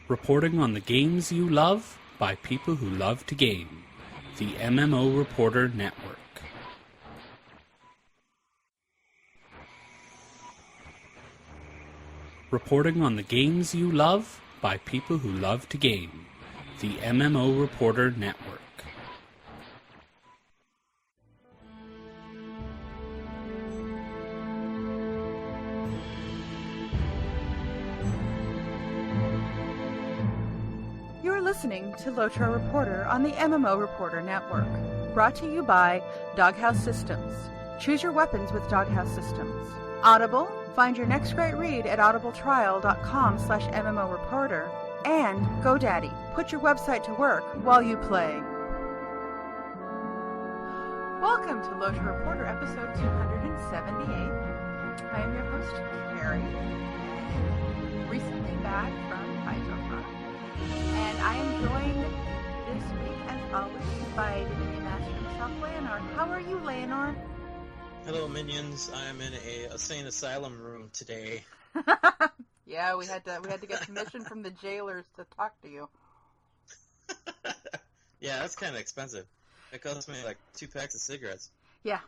Reporting on the games you love by people who love to game. The MMO Reporter Network. Reporting on the games you love by people who love to game. The MMO Reporter Network. You're listening to LotRO Reporter on the MMO Reporter Network. Brought to you by Doghouse Systems. Choose your weapons with Doghouse Systems. Audible. Find your next great read at audibletrial.com/MMOReporter. And GoDaddy. Put your website to work while you play. Welcome to LotRO Reporter episode 278. I am your host, Carrie. Recently back from Python. And I am joined this week, as always, by Divinity Master himself, Leonard. How are you, Leonard? Hello, minions. I am in a insane asylum room today. Yeah, we had to get permission from the jailers to talk to you. Yeah, that's kind of expensive. It cost me like 2 packs of cigarettes. Yeah.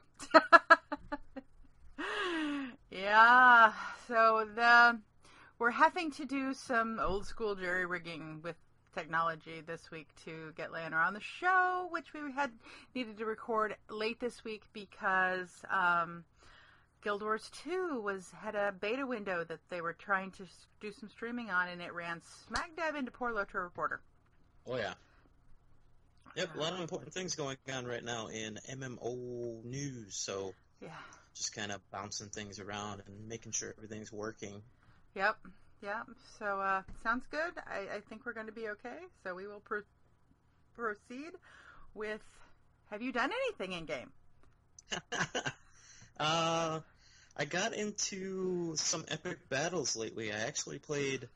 Yeah. So we're having to do some old school jerry rigging with technology this week to get Leonard on the show, which we needed to record late this week because Guild Wars 2 had a beta window that they were trying to do some streaming on, and it ran smack dab into poor LotRO Reporter. Oh yeah. Yep, a lot of important things going on right now in MMO news, so yeah, just kind of bouncing things around and making sure everything's working. Yep. So, sounds good. I think we're going to be okay. So we will proceed with, have you done anything in-game? I got into some epic battles lately. I actually played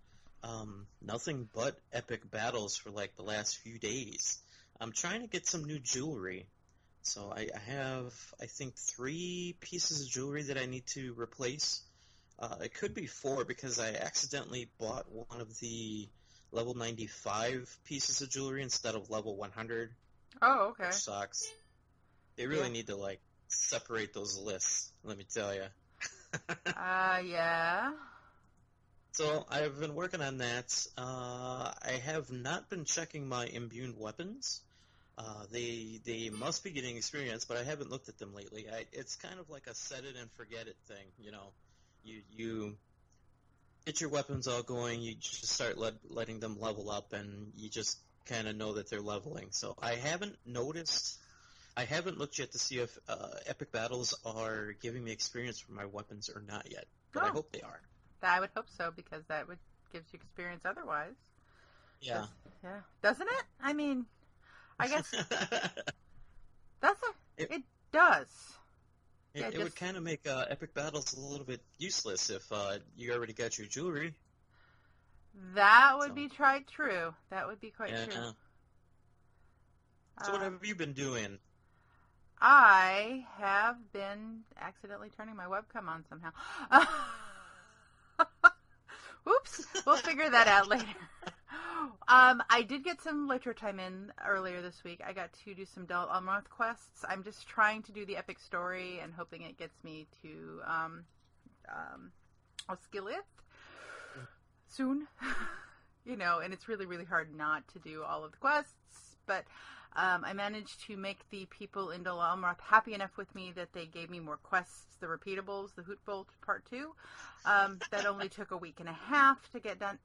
nothing but epic battles for like the last few days. I'm trying to get some new jewelry. So I have, I think, 3 pieces of jewelry that I need to replace. It could be 4 because I accidentally bought one of the level 95 pieces of jewelry instead of level 100. Oh, okay. Which sucks. They really need to, like, separate those lists, let me tell you. Yeah. So I've been working on that. I have not been checking my imbued weapons. They must be getting experience, but I haven't looked at them lately. It's kind of like a set it and forget it thing, you know. You get your weapons all going, you just start letting them level up, and you just kind of know that they're leveling. So I haven't noticed, I haven't looked yet to see if epic battles are giving me experience for my weapons or not yet, but I hope they are. I would hope so, because that would give you experience otherwise. Yeah. Yeah. Doesn't it? I mean, I guess it does. It would kind of make epic battles a little bit useless if you already got your jewelry. That would be quite true. That would be quite true. So what have you been doing? I have been accidentally turning my webcam on somehow. Oops. We'll figure that out later. I did get some LotRO time in earlier this week. I got to do some Del Almroth quests. I'm just trying to do the epic story and hoping it gets me to Osgiliath soon. You know, and it's really, really hard not to do all of the quests, but I managed to make the people in Del Almroth happy enough with me that they gave me more quests, the repeatables, the Hootbolt Part 2. That only took a week and a half to get done.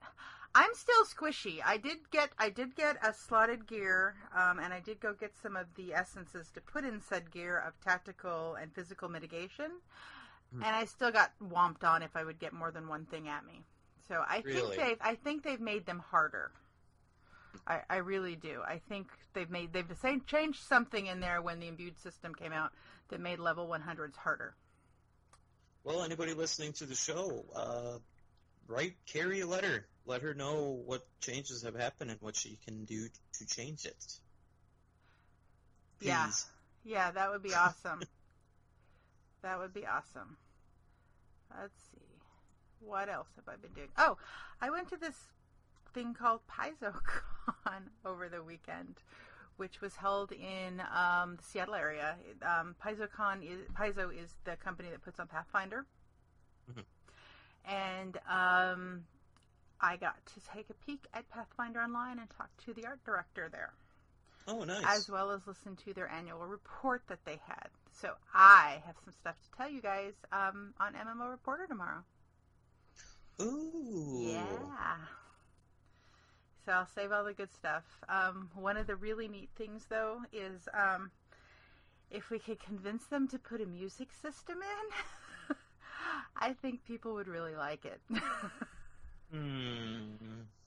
I'm still squishy. I did get a slotted gear, and I did go get some of the essences to put in said gear of tactical and physical mitigation, and I still got whomped on if I would get more than one thing at me. So I think they've made them harder. I really do. I think they've changed something in there when the imbued system came out that made level 100s harder. Well, anybody listening to the show, write Carrie a letter. Let her know what changes have happened and what she can do to change it. Please. Yeah, that would be awesome. That would be awesome. Let's see. What else have I been doing? Oh, I went to this thing called PaizoCon over the weekend, which was held in the Seattle area. Paizo is the company that puts on Pathfinder. Mm-hmm. And I got to take a peek at Pathfinder Online and talk to the art director there. Oh, nice. As well as listen to their annual report that they had. So I have some stuff to tell you guys on MMO Reporter tomorrow. Ooh. Yeah. So I'll save all the good stuff. One of the really neat things, though, is if we could convince them to put a music system in, I think people would really like it.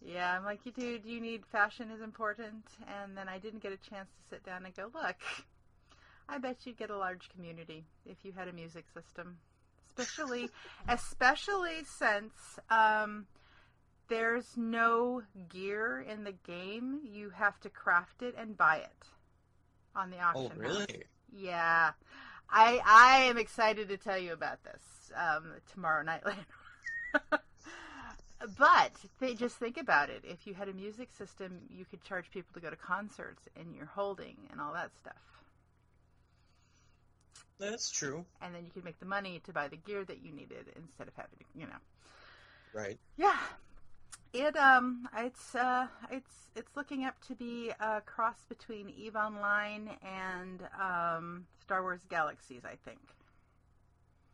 Yeah, I'm like, dude, you need fashion is important. And then I didn't get a chance to sit down and go, look, I bet you'd get a large community if you had a music system. Especially since there's no gear in the game. You have to craft it and buy it on the auction house. Oh, really? Yeah. I am excited to tell you about this tomorrow night later. But just think about it. If you had a music system, you could charge people to go to concerts and you're holding and all that stuff. That's true. And then you could make the money to buy the gear that you needed instead of having to, Right. Yeah. It's looking up to be a cross between EVE Online and Star Wars Galaxies, I think.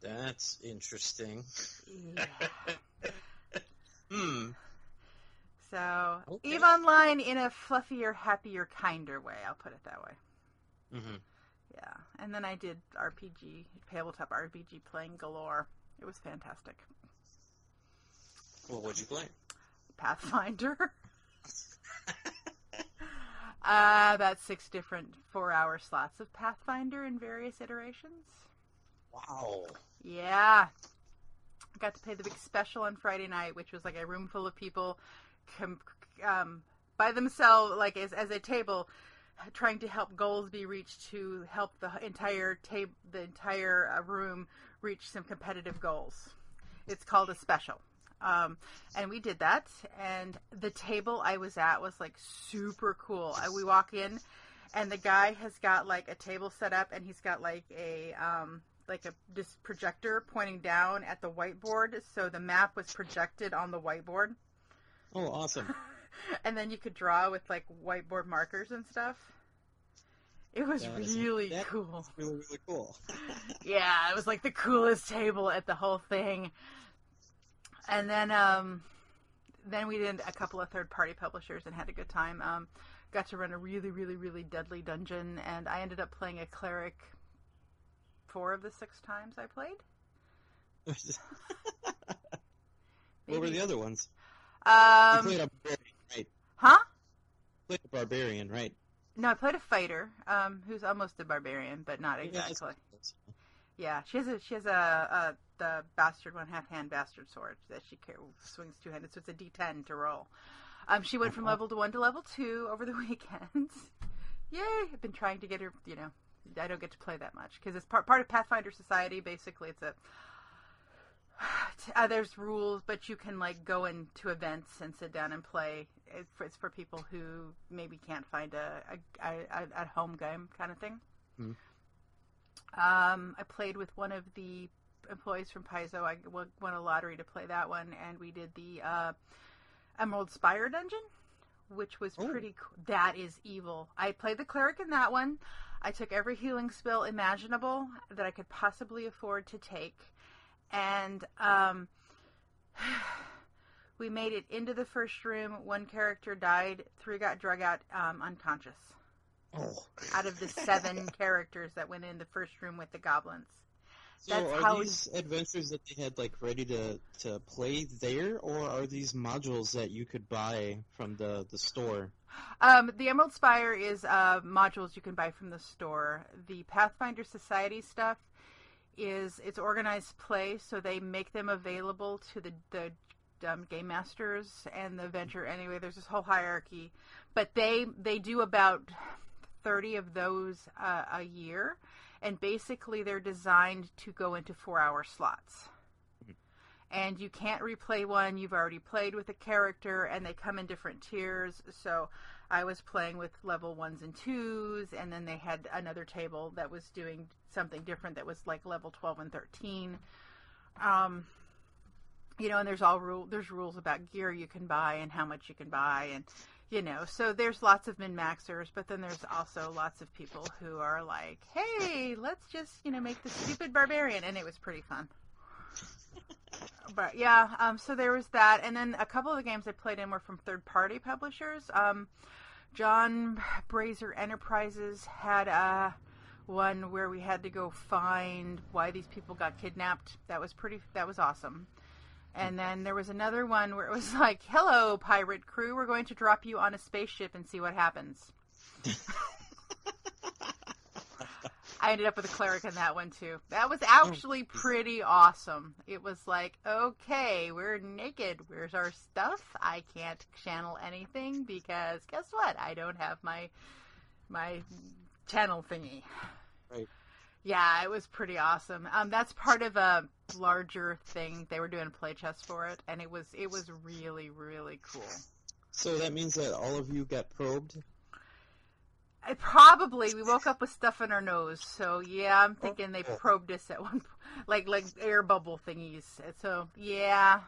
That's interesting. Yeah. So, okay. EVE Online in a fluffier, happier, kinder way. I'll put it that way. Mm-hmm. Yeah. And then I did tabletop RPG playing galore. It was fantastic. Well, what'd you play? Pathfinder. About 6 different 4-hour slots of Pathfinder in various iterations. Wow. Yeah. I got to play the big special on Friday night, which was like a room full of people by themselves, like as a table, trying to help goals be reached to help the entire room reach some competitive goals. It's called a special. And we did that, and the table I was at was like super cool. We walk in, and the guy has got like a table set up, and he's got like a this projector pointing down at the whiteboard, so the map was projected on the whiteboard. Oh, awesome. And then you could draw with like whiteboard markers and stuff. It was really cool. Really, really cool. Yeah, it was like the coolest table at the whole thing. And then we did a couple of third-party publishers and had a good time. Got to run a really, really, really deadly dungeon, and I ended up playing a cleric 4 of the 6 times I played. What were the other ones? You played a barbarian, right? Huh? Played a barbarian, right? No, I played a fighter, who's almost a barbarian, but not exactly. Yeah, she has the bastard 1/2-hand bastard sword that she swings 2-handed, so it's a D10 to roll. She went from level 1 to level 2 over the weekend. Yay! I've been trying to get her. I don't get to play that much because it's part of Pathfinder Society. Basically, it's there's rules, but you can like go into events and sit down and play. It's for people who maybe can't find a at home game kind of thing. Mm. I played with one of the employees from Paizo. I won a lottery to play that one, and we did the Emerald Spire dungeon, which was pretty cool. That is evil. I played the cleric in that one. I took every healing spell imaginable that I could possibly afford to take, and we made it into the first room. 1 character died. 3 got drug out unconscious. Out of the 7 characters that went in the first room with the goblins. So are these adventures that they had like ready to play there, or are these modules that you could buy from the store? The Emerald Spire is modules you can buy from the store. The Pathfinder Society stuff it's organized play, so they make them available to the game masters and the venture. Anyway, there's this whole hierarchy, but they do about 30 of those a year, and basically they're designed to go into 4-hour slots. and you can't replay one you've already played with a character, and they come in different tiers. So I was playing with level 1s and 2s, and then they had another table that was doing something different that was like level 12 and 13. You know, and there's rules about gear you can buy and how much you can buy, and you know, so there's lots of min-maxers, but then there's also lots of people who are like, hey, let's just, you know, make the stupid barbarian, and it was pretty fun. But yeah, so there was that, and then a couple of the games I played in were from third-party publishers. John Brazier Enterprises had one where we had to go find why these people got kidnapped. That was awesome. And then there was another one where it was like, hello, pirate crew, we're going to drop you on a spaceship and see what happens. I ended up with a cleric in that one, too. That was actually pretty awesome. It was like, okay, we're naked. Where's our stuff? I can't channel anything because guess what? I don't have my channel thingy. Right. Yeah, it was pretty awesome. That's part of a larger thing. They were doing play chess for it, and it was really, really cool. So that means that all of you got probed? We woke up with stuff in our nose. So yeah, I'm thinking they probed us at one point, like air bubble thingies. So yeah,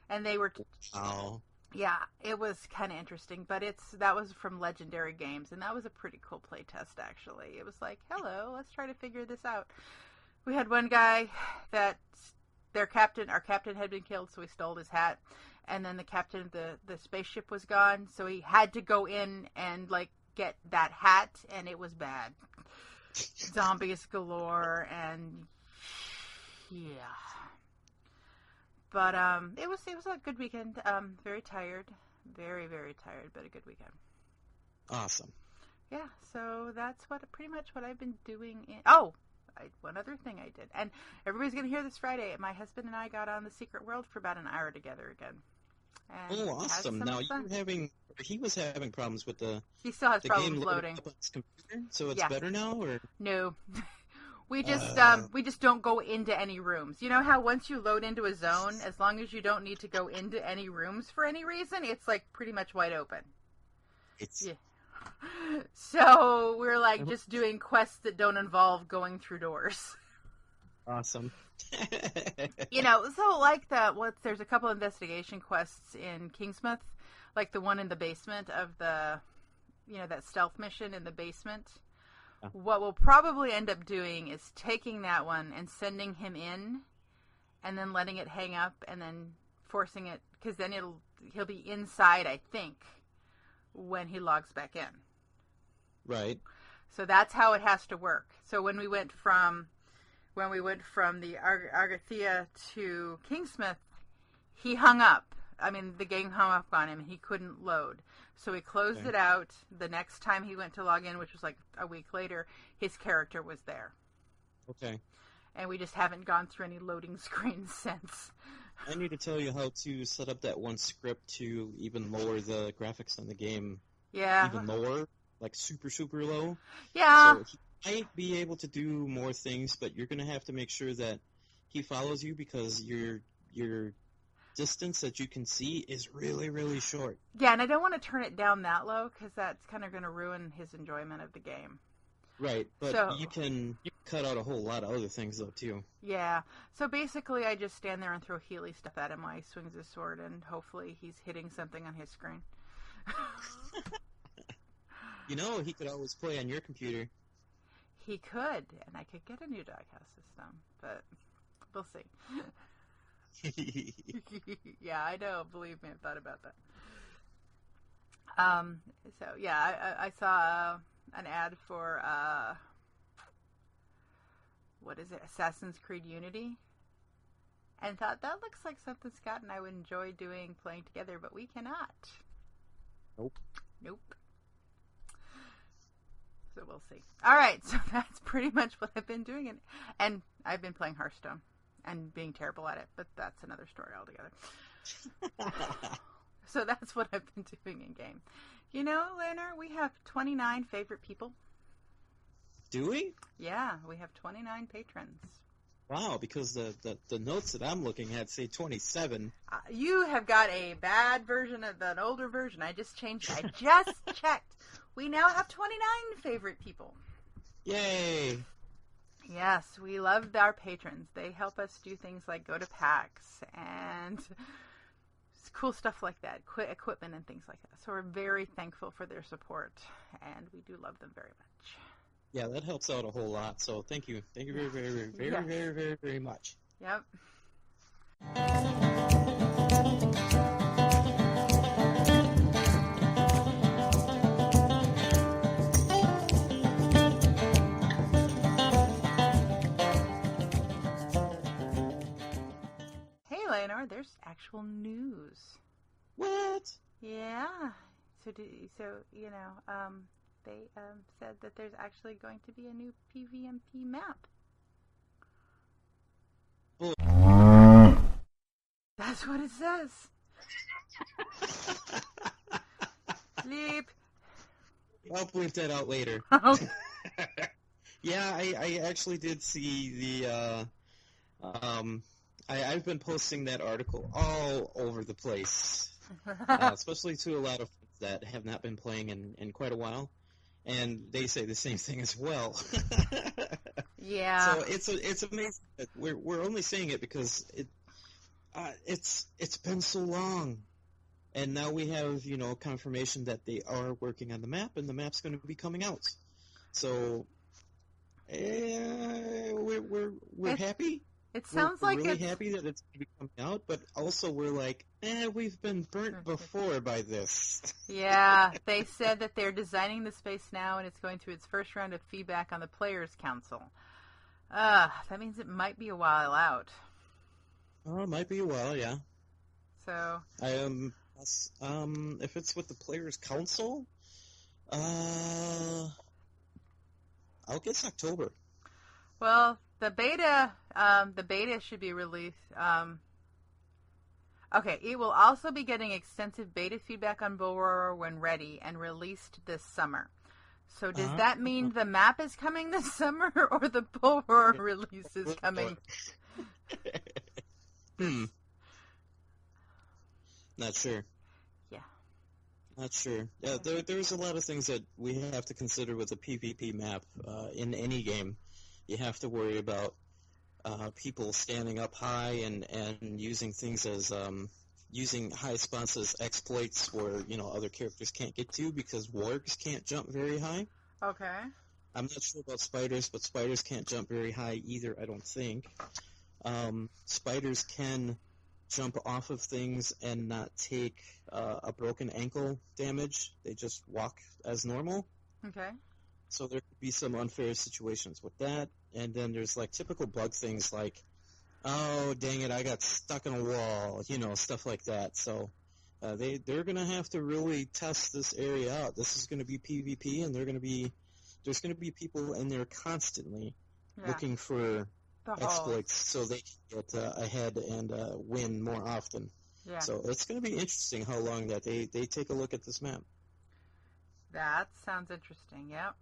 and they were. Oh. Yeah, it was kind of interesting, but that was from Legendary Games, and that was a pretty cool play test, actually. It was like, hello, let's try to figure this out. We had one guy that our captain had been killed, so he stole his hat, and then the captain of the spaceship was gone, so he had to go in and, like, get that hat, and it was bad. Zombies galore, and yeah. But it was a good weekend. Very tired, very, very tired, but a good weekend. Awesome. Yeah, so that's pretty much what I've been doing. One other thing I did, and everybody's gonna hear this Friday. My husband and I got on the Secret World for about an hour together again. And awesome! Now he was having problems with he still has the problems game loading up on his computer, so it's better now, or no? We just don't go into any rooms. You know how once you load into a zone, as long as you don't need to go into any rooms for any reason, it's like pretty much wide open. Yeah. So we're like just doing quests that don't involve going through doors. Awesome. You know, so like there's a couple investigation quests in Kingsmouth, like the one in the basement of that stealth mission in the basement. What we'll probably end up doing is taking that one and sending him in and then letting it hang up and then forcing it, because then he'll be inside, I think, when he logs back in. Right. So that's how it has to work. So when we went from the Argathea to Kingsmouth, he hung up. I mean, the game hung up on him and he couldn't load. So he closed it out. The next time he went to log in, which was like a week later, his character was there. Okay. And we just haven't gone through any loading screens since. I need to tell you how to set up that one script to even lower the graphics on the game. Yeah. Even lower, like super, super low. Yeah. So he might be able to do more things, but you're going to have to make sure that he follows you because your distance that you can see is really, really short. Yeah, and I don't want to turn it down that low because that's kind of going to ruin his enjoyment of the game. Right, but you can cut out a whole lot of other things, though, too. Yeah, so basically I just stand there and throw Healy stuff at him while he swings his sword, and hopefully he's hitting something on his screen. You know, he could always play on your computer. He could, and I could get a new diecast system, but we'll see. Yeah, I know. Believe me, I've thought about that. So yeah, I saw an ad for what is it? Assassin's Creed Unity, and thought that looks like something Scott and I would enjoy playing together, but we cannot. Nope. So we'll see. All right, so that's pretty much what I've been doing, and I've been playing Hearthstone. And being terrible at it, but that's another story altogether. So that's what I've been doing in game. You know, Leonard, we have 29 favorite people. Do we? Yeah, we have 29 patrons. Wow, because the notes that I'm looking at say 27. You have got a bad version of an older version. I just changed it. I just checked. We now have 29 favorite people. Yay! Yes, we love our patrons. They help us do things like go to PAX and cool stuff like that, equipment and things like that. So we're very thankful for their support, and we do love them very much. Yeah, that helps out a whole lot. So thank you very, very, very, very, Yes. very, very, very much. Yep. Hey, Leonor, there's actual news. What? Yeah. So they said that there's actually going to be a new PvMP map. Bull- That's what it says. Bleep. I'll bleep that out later. Yeah, I actually did see the I've been posting that article all over the place, especially to a lot of friends that have not been playing in quite a while, and they say the same thing as well. Yeah. So it's amazing that we're only saying it because it's been so long, and now we have confirmation that they are working on the map, and the map's going to be coming out. So we're happy. It sounds like we're really it's happy that it's going to be coming out, but also we're like, we've been burnt before by this. Yeah, they said that they're designing the space now, and it's going through its first round of feedback on the Players' Council. That means it might be a while out. Oh, it might be a while, yeah. So, if it's with the Players' Council, I'll guess October. well, the beta should be released. Okay, it will also be getting extensive beta feedback on Bullroarer when ready and released this summer. So does that mean the map is coming this summer, or the Bullroarer release is coming? Not sure. Yeah. Not sure. Yeah, there's a lot of things that we have to consider with a PvP map in any game. You have to worry about people standing up high and using things as using high spots as exploits where other characters can't get to because wargs can't jump very high. Okay. I'm not sure about spiders, but spiders can't jump very high either, I don't think. Spiders can jump off of things and not take a broken ankle damage. They just walk as normal. Okay. So there could be some unfair situations with that. And then there's like typical bug things like, oh, dang it, I got stuck in a wall, stuff like that. So they're going to have to really test this area out. This is going to be PvP, and there's going to be people in there constantly looking for exploits so they can get ahead and win more often. Yeah. So it's going to be interesting how long that they take a look at this map. That sounds interesting. Yep.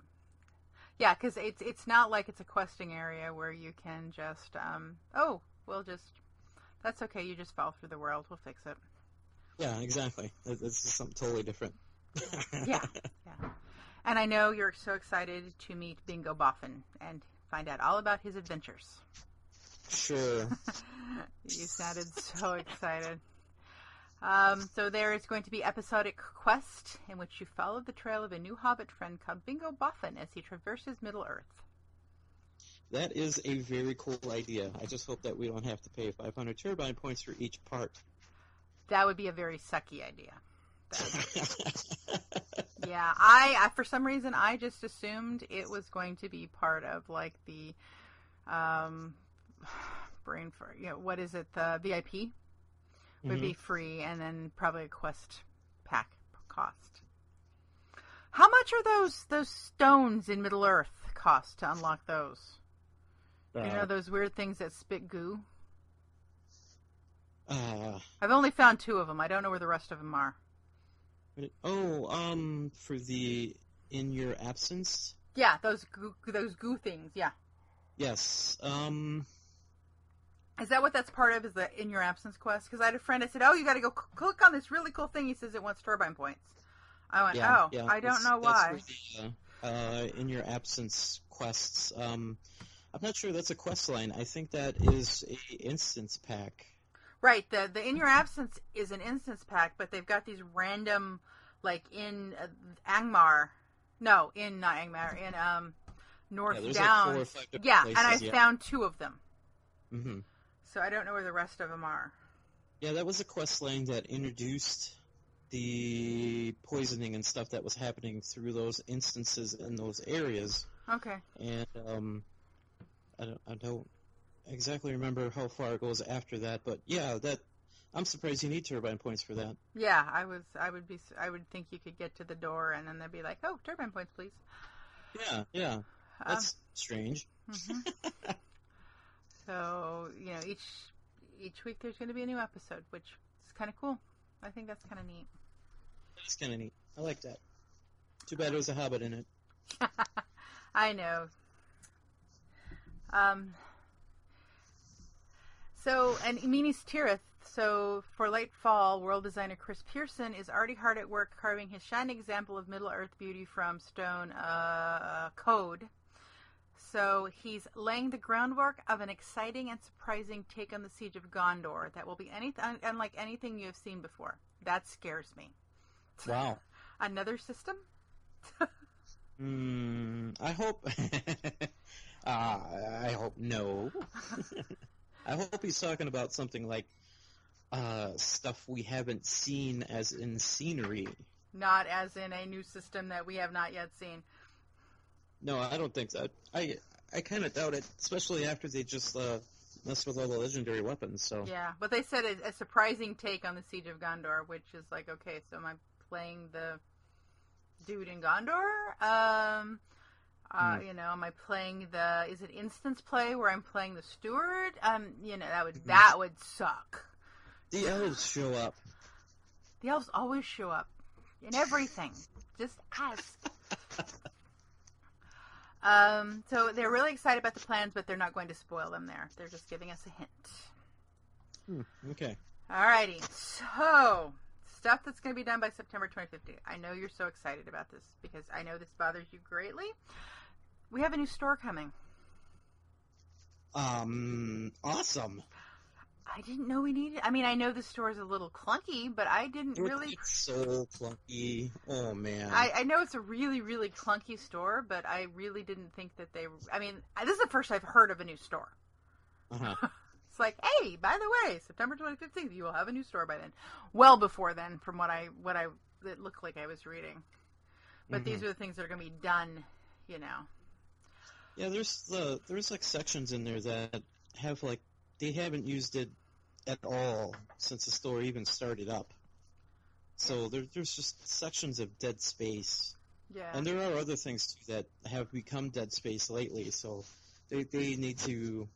Yeah, because it's not like it's a questing area where you can just that's okay. You just fall through the world. We'll fix it. Yeah, exactly. This is something totally different. Yeah. And I know you're so excited to meet Bingo Boffin and find out all about his adventures. Sure. You sounded so excited. So there is going to be episodic quest in which you follow the trail of a new Hobbit friend called Bingo Boffin as he traverses Middle-earth. That is a very cool idea. I just hope that we don't have to pay 500 turbine points for each part. That would be a very sucky idea. Yeah, I for some reason I just assumed it was going to be part of like the brain for what is it, the VIP would be free, and then probably a quest pack cost. How much are those stones in Middle Earth cost to unlock those? Those weird things that spit goo? I've only found 2 of them. I don't know where the rest of them are. For the in your absence? Yeah, those goo things, yeah. Yes. Is that what that's part of? Is the in your absence quest? Because I had a friend. I said, "Oh, you got to go click on this really cool thing." He says it wants turbine points. I went, "Oh, I don't know why." That's where the, in your absence quests. I'm not sure that's a quest line. I think that is a instance pack. Right. The in your absence is an instance pack, but they've got these random, like in Angmar. No, not Angmar. In North Downs. Like 4 or 5 places, and I found 2 of them. Mm-hmm. So I don't know where the rest of them are. Yeah, that was a quest line that introduced the poisoning and stuff that was happening through those instances in those areas. Okay. And I don't exactly remember how far it goes after that, but yeah, I'm surprised you need turbine points for that. Yeah, I would think you could get to the door and then they'd be like, "Oh, turbine points, please." Yeah. That's strange. Mm-hmm. So, each week there's going to be a new episode, which is kind of cool. I think that's kind of neat. That is kind of neat. I like that. Too bad there was a Hobbit in it. I know. And Minas Tirith, so for late fall, world designer Chris Pierson is already hard at work carving his shining example of Middle-earth beauty from stone code. So he's laying the groundwork of an exciting and surprising take on the Siege of Gondor that will be unlike anything you have seen before. That scares me. Wow. Another system? I hope... I hope no. I hope he's talking about something like stuff we haven't seen as in scenery. Not as in a new system that we have not yet seen. No, I don't think so. I kind of doubt it, especially after they just messed with all the legendary weapons. So yeah, but they said a surprising take on the Siege of Gondor, which is like, okay, so am I playing the dude in Gondor? Am I playing is it instance play where I'm playing the steward? That would suck. The elves show up. The elves always show up in everything. Just ask. So they're really excited about the plans, but they're not going to spoil them there. They're just giving us a hint. Okay. Alrighty. So, stuff that's going to be done by September 2015. I know you're so excited about this because I know this bothers you greatly. We have a new store coming. Awesome. I didn't know we needed... I mean, I know the store is a little clunky, but I didn't really... It's so clunky. Oh, man. I know it's a really, really clunky store, but I really didn't think that they... I mean, this is the first I've heard of a new store. Uh-huh. It's like, hey, by the way, September 2015, you will have a new store by then. Well before then, from what it looked like I was reading. But these are the things that are going to be done, Yeah, there's like sections in there that have like they haven't used it at all since the store even started up. So there's just sections of dead space. Yeah. And there are other things too that have become dead space lately, so they need to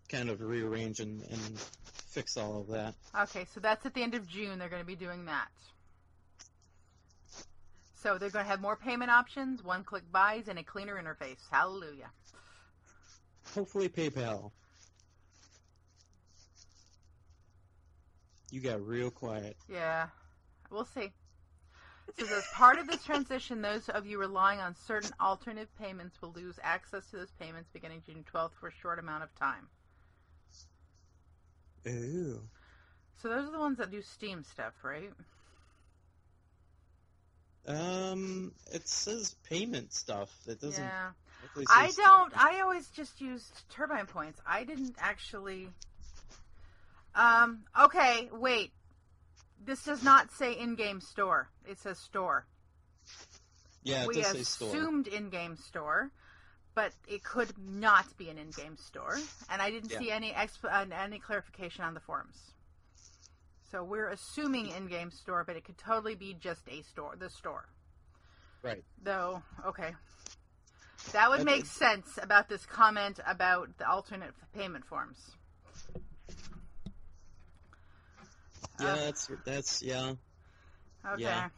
kind of rearrange and fix all of that. Okay, so that's at the end of June they're going to be doing that. So they're going to have more payment options, one-click buys, and a cleaner interface. Hallelujah. Hopefully PayPal. You got real quiet. Yeah, we'll see. So as part of this transition, those of you relying on certain alternative payments will lose access to those payments beginning June 12th for a short amount of time. Ooh. So those are the ones that do Steam stuff, right? It says payment stuff. It doesn't. Yeah. Say I always just used turbine points. I didn't actually. Okay, wait. This does not say in-game store. It says store. Yeah, it does say store. We assumed in-game store, but it could not be an in-game store, and I didn't see any clarification on the forums. So we're assuming in-game store, but it could totally be just a store, the store. Right. Though, okay. That would make sense about this comment about the alternate payment forms. Yeah, that's yeah. Okay. Yeah.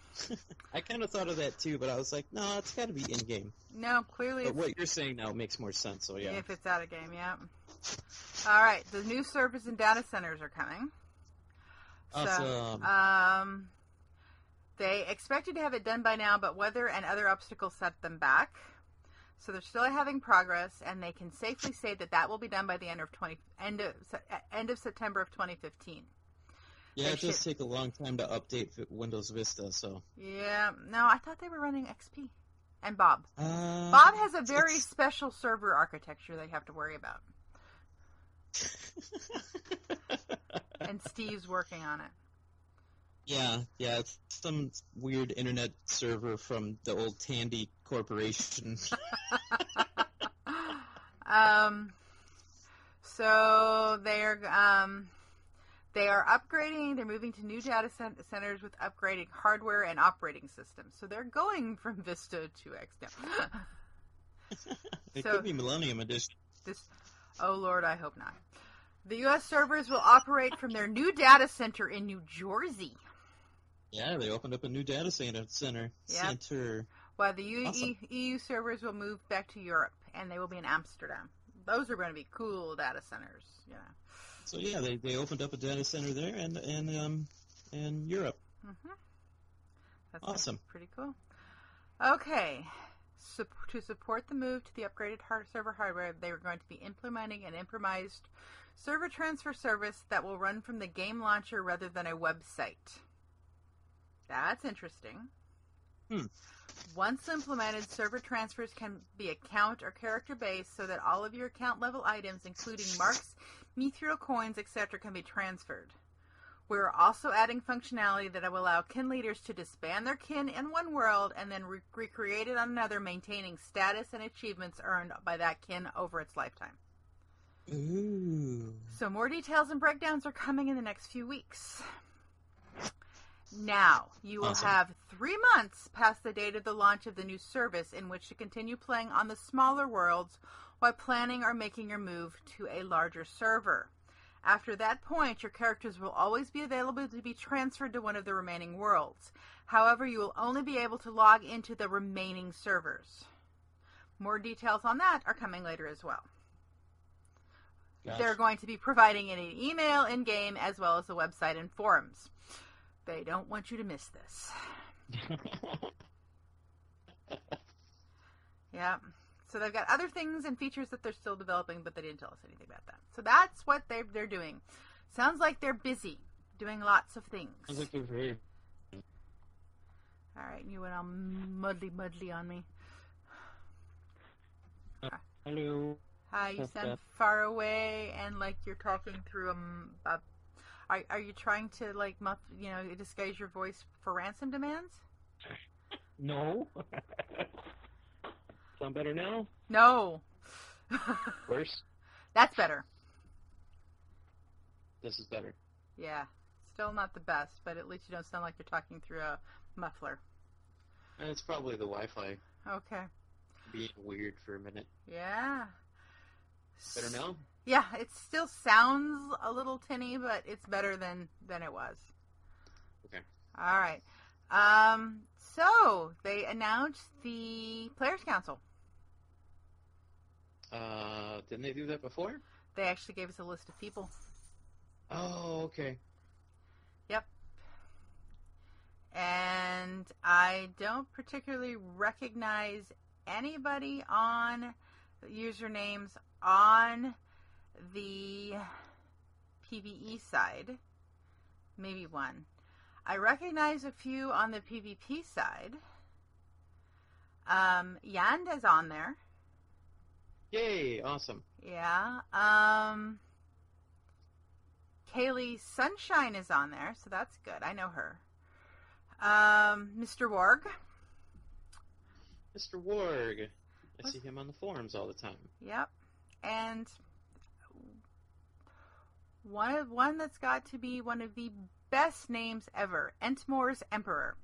I kind of thought of that too, but I was like, no, it's got to be in-game. No, clearly But what you're saying now makes more sense, so yeah. if it's out of game, yeah. All right, the new servers and data centers are coming. Awesome. So, they expected to have it done by now, but weather and other obstacles set them back. So they're still having progress, and they can safely say that will be done by the end of September of 2015. Yeah, it does take a long time to update Windows Vista, so... Yeah, no, I thought they were running XP. And Bob. Bob has a very special server architecture they have to worry about. And Steve's working on it. Yeah, it's some weird internet server from the old Tandy Corporation. So they are upgrading. They're moving to new data centers with upgrading hardware and operating systems. So they're going from Vista to X now. It could be Millennium Edition. Oh, Lord, I hope not. The U.S. servers will operate from their new data center in New Jersey. Yeah, they opened up a new data center. Yep. While the Awesome. EU servers will move back to Europe, and they will be in Amsterdam. Those are going to be cool data centers. Yeah. So yeah, they opened up a data center there and in Europe. Mm-hmm. That's Awesome. Pretty cool. Okay. So, to support the move to the upgraded server hardware, they are going to be implementing an improvised server transfer service that will run from the game launcher rather than a website. That's interesting. Once implemented, server transfers can be account or character based so that all of your account level items, including marks, mithril coins, etc., can be transferred. We're also adding functionality that will allow kin leaders to disband their kin in one world and then recreate it on another, maintaining status and achievements earned by that kin over its lifetime. Ooh. So more details and breakdowns are coming in the next few weeks. Now, you will have 3 months past the date of the launch of the new service in which to continue playing on the smaller worlds while planning or making your move to a larger server. After that point, your characters will always be available to be transferred to one of the remaining worlds. However, you will only be able to log into the remaining servers. More details on that are coming later as well. Gotcha. They're going to be providing an email in-game as well as a website and forums. They don't want you to miss this. Yeah. So they've got other things and features that they're still developing, but they didn't tell us anything about that. So that's what they're doing. Sounds like they're busy doing lots of things. Sounds like they're very... All right, you went all muddly on me. Hello. Hi, you sound far away and like you're talking through Are you trying to disguise your voice for ransom demands? No. Sound better now? No. Worse? That's better. This is better. Yeah. Still not the best, but at least you don't sound like you're talking through a muffler. And it's probably the Wi-Fi Okay. being weird for a minute. Yeah. Better now? Yeah, it still sounds a little tinny, but it's better than it was. Okay. All right. So they announced the Players Council. Didn't they do that before? They actually gave us a list of people. Oh, okay. Yep. And I don't particularly recognize anybody on usernames on the PvE side. Maybe one. I recognize a few on the PvP side. Yand is on there. Yay, awesome. Yeah. Kaylee Sunshine is on there, so that's good. I know her. Mr. Warg. Mr. Warg. I see him on the forums all the time. Yep. And one that's got to be one of the best names ever, Entmore's Emperor.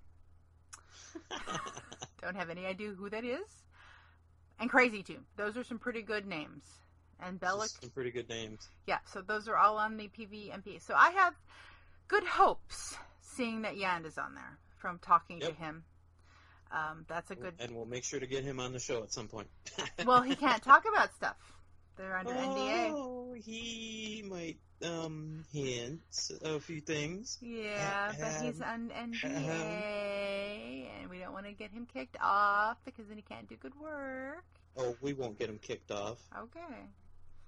Don't have any idea who that is. And Crazy too. Those are some pretty good names. And Bellic. Some pretty good names. Yeah, so those are all on the PvMP. So I have good hopes seeing that Yand is on there from talking to him. That's a good... And we'll make sure to get him on the show at some point. Well, he can't talk about stuff. They're under NDA. Oh, he might hint a few things. Yeah, but he's on NDA, and we don't want to get him kicked off because then he can't do good work. Oh, we won't get him kicked off. Okay.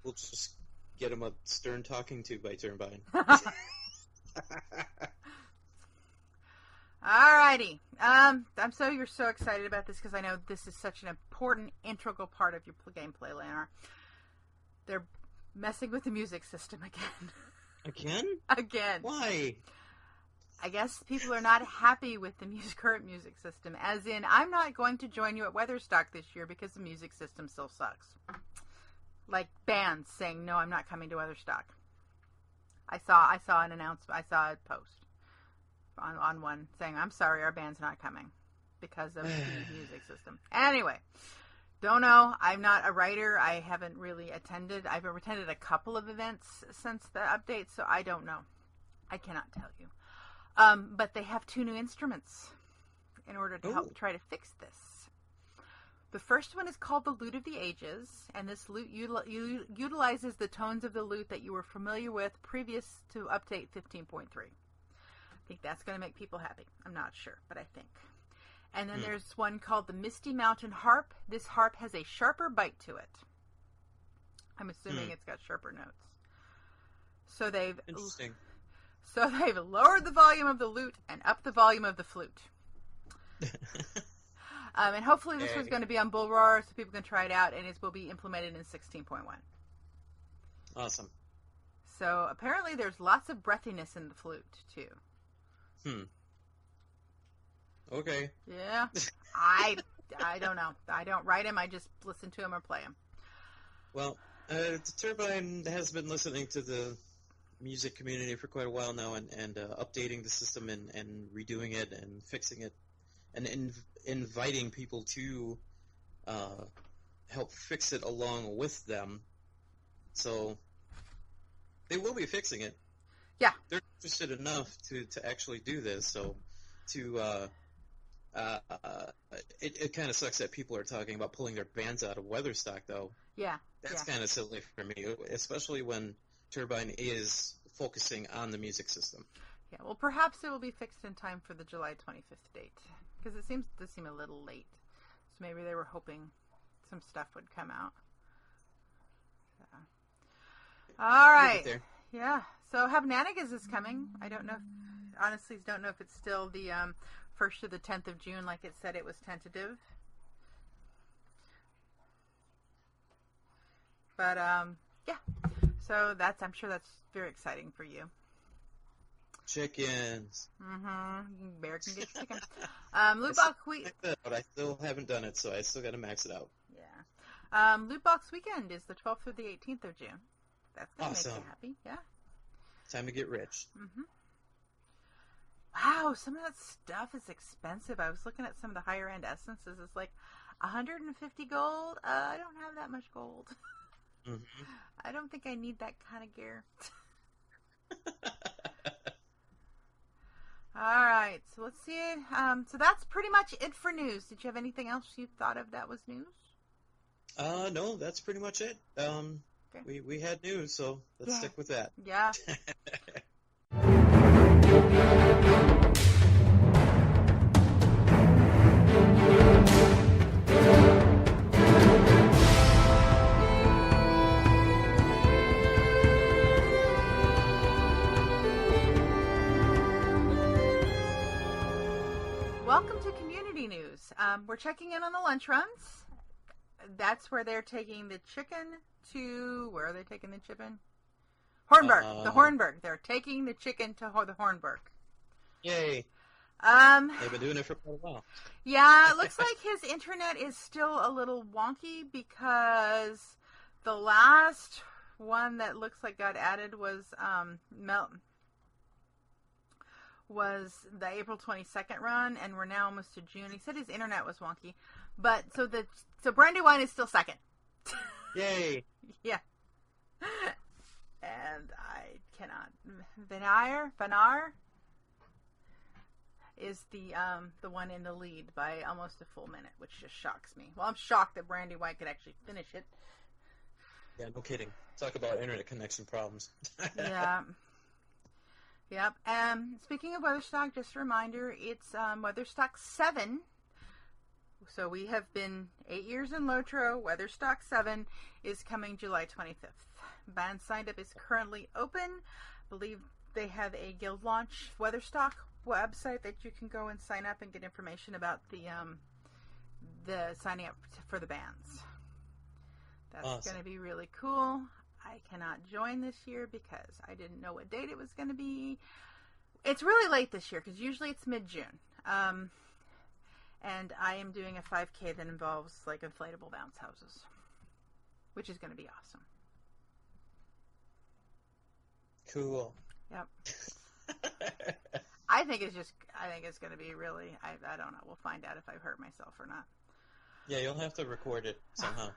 We'll just get him a stern talking to by Turbine. Alrighty. You're so excited about this because I know this is such an important, integral part of your gameplay, Leonard. They're messing with the music system again. Again? Again. Why? I guess people are not happy with the current music system. As in, I'm not going to join you at Weatherstock this year because the music system still sucks. Like bands saying, no, I'm not coming to Weatherstock. I saw an announcement. I saw a post on one saying, I'm sorry, our band's not coming because of the music system. Anyway, don't know. I'm not a writer. I haven't really attended. I've attended a couple of events since the update, so I don't know. I cannot tell you. But they have 2 new instruments in order to help try to fix this. The first one is called the Lute of the Ages, and this lute utilizes the tones of the lute that you were familiar with previous to update 15.3. I think that's going to make people happy. I'm not sure, but I think. And then there's one called the Misty Mountain Harp. This harp has a sharper bite to it. I'm assuming it's got sharper notes. So they've lowered the volume of the lute and upped the volume of the flute. And hopefully this was going to be on Bullroarer so people can try it out, and it will be implemented in 16.1. Awesome. So apparently there's lots of breathiness in the flute, too. Okay. Yeah. I don't know. I don't write them. I just listen to them or play them. Well, Turbine has been listening to the music community for quite a while now and updating the system and redoing it and fixing it and inviting people to help fix it along with them. So they will be fixing it. Yeah. They're interested enough to actually do this, so it kind of sucks that people are talking about pulling their bands out of Weatherstock, though. Yeah. That's kind of silly for me, especially when Turbine is focusing on the music system. Yeah, well, perhaps it will be fixed in time for the July 25th date, because it seems to seem a little late. So maybe they were hoping some stuff would come out. So. All right. Yeah. So Habnanigas is coming. I don't know. Honestly, don't know if it's still the 1st to the 10th of June, like it said it was tentative. But yeah. So I'm sure that's very exciting for you. Chickens. Bear can get chicken. Loot box week. But I still haven't done it, so I still got to max it out. Yeah. Loot box weekend is the 12th through the 18th of June. That's gonna make you happy. Yeah. Time to get rich. Wow, some of that stuff is expensive. I was looking at some of the higher end essences. It's like 150 gold. I don't have that much gold. I don't think I need that kind of gear. All right, so let's see. So that's pretty much it for news. Did you have anything else you thought of that was news? No, that's pretty much it. Okay. We had news, so let's stick with that. Yeah. Welcome to Community News. We're checking in on the lunch runs. That's where they're taking the chicken to... Where are they taking the chicken? Hornburg. The Hornburg. They're taking the chicken to the Hornburg. Yay. They've been doing it for quite a while. Yeah, it looks like his internet is still a little wonky because the last one that looks like got added was the April 22nd run, and we're now almost to June. He said his internet was wonky, but so Brandywine is still second. Yay! Yeah. And I cannot. Vinar is the one in the lead by almost a full minute, which just shocks me. Well, I'm shocked that Brandywine could actually finish it. Yeah, no kidding. Talk about internet connection problems. Yeah. Yep. Speaking of Weatherstock, just a reminder, it's Weatherstock 7. So we have been 8 years in LotRO. Weatherstock 7 is coming July 25th. Band signed up is currently open. I believe they have a guild launch Weatherstock website that you can go and sign up and get information about the signing up for the bands. That's awesome. going to be really cool. I cannot join this year because I didn't know what date it was going to be. It's really late this year because usually it's mid-June. And I am doing a 5K that involves like inflatable bounce houses, which is going to be awesome. Cool. Yep. I think it's going to be really, I don't know. We'll find out if I've hurt myself or not. Yeah, you'll have to record it somehow.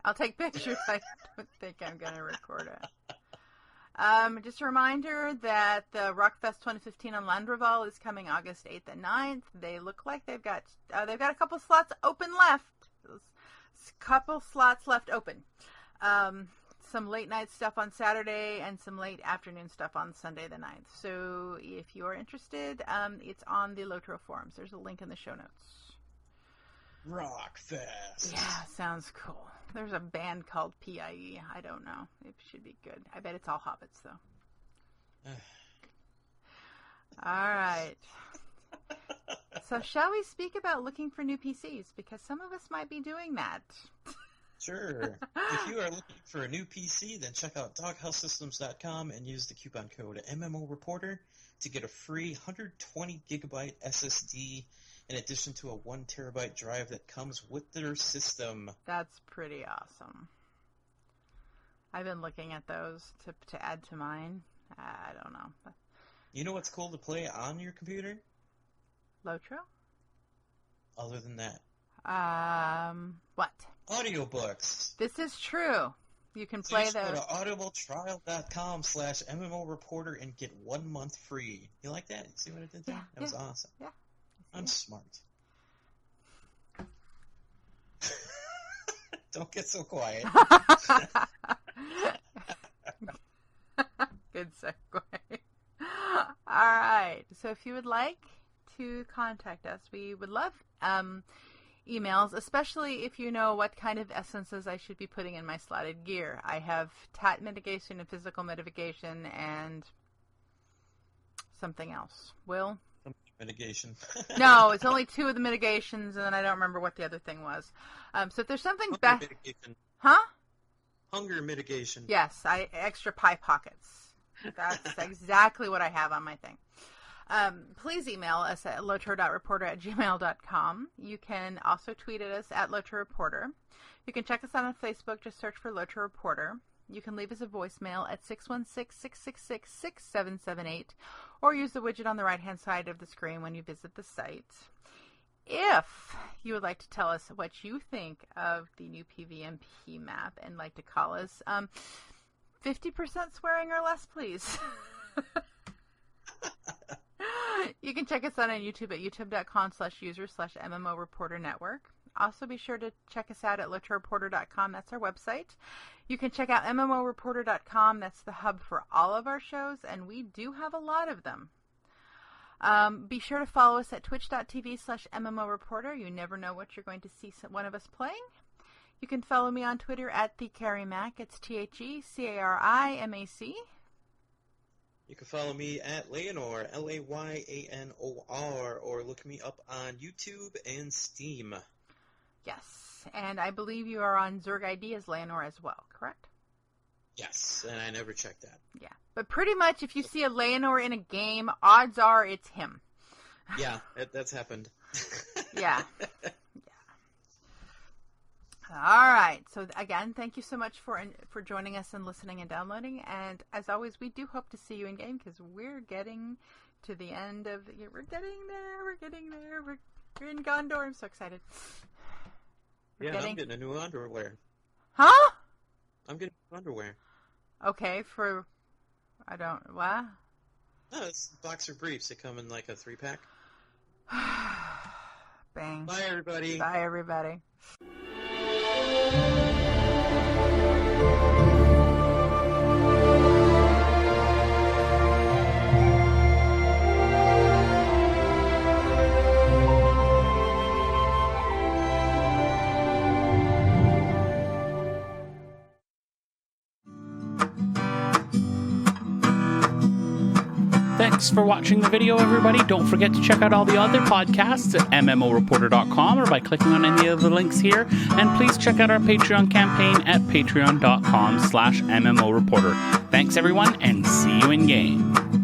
I'll take pictures. I don't think I'm going to record it. Just a reminder that the Rockfest 2015 on Landreval is coming August 8th and 9th. They look like they've got a couple slots open left. Couple slots left open. Some late night stuff on Saturday and some late afternoon stuff on Sunday the 9th. So if you are interested, it's on the LotRO forums. There's a link in the show notes. Rockfest. Yeah, sounds cool. There's a band called PIE. I don't know. It should be good. I bet it's all hobbits, though. All right. So shall we speak about looking for new PCs? Because some of us might be doing that. Sure. If you are looking for a new PC, then check out doghousesystems.com and use the coupon code MMOReporter to get a free 120 gigabyte SSD in addition to a 1 terabyte drive that comes with their system. That's pretty awesome. I've been looking at those to add to mine. I don't know. You know what's cool to play on your computer? LotRO? Other than that. What? Audiobooks. This is true. You can So play you should those. go to audibletrial.com/MMOReporter and get 1 month free. You like that? You see what I did there? Yeah, That was awesome. Yeah. I'm smart. Don't get so quiet. Good segue. All right. So if you would like to contact us, we would love emails, especially if you know what kind of essences I should be putting in my slotted gear. I have tat mitigation and physical mitigation and something else. Will? Mitigation. No, it's only 2 of the mitigations, and then I don't remember what the other thing was. So if there's something back... Huh? Hunger mitigation. Yes, extra pie pockets. That's exactly what I have on my thing. Please email us at lotro.reporter@gmail.com. You can also tweet at us at LotRoReporter. You can check us out on Facebook. Just search for LotRo Reporter. You can leave us a voicemail at 616-666-6778 or use the widget on the right-hand side of the screen when you visit the site. If you would like to tell us what you think of the new PvMP map and like to call us, 50% swearing or less, please. You can check us out on YouTube at youtube.com/user/MMOReporterNetwork. Also be sure to check us out at LotRoReporter.com. That's our website. You can check out MMOReporter.com. That's the hub for all of our shows, and we do have a lot of them. Be sure to follow us at twitch.tv/MMOReporter. You never know what you're going to see one of us playing. You can follow me on Twitter at TheCarryMac. It's TheCarimac. You can follow me at Leonor, LAYANOR, or look me up on YouTube and Steam. Yes, and I believe you are on Zerg ID as Leonor as well, correct? Yes, and I never checked that. Yeah, but pretty much if you see a Leonor in a game, odds are it's him. Yeah, that's happened. Yeah. All right. So again, thank you so much for joining us and listening and downloading. And as always, we do hope to see you in game because we're getting to the end of the year. We're getting there. We're in Gondor. I'm so excited. I'm getting a new underwear. Huh? I'm getting new underwear. Okay, what? No, it's boxer briefs. They come in like a 3-pack. Bang. Bye, everybody. Bye, everybody. Thanks for watching the video, everybody. Don't forget to check out all the other podcasts at MMOreporter.com or by clicking on any of the links here. And please check out our Patreon campaign at patreon.com/MMOreporter. Thanks, everyone, and see you in game.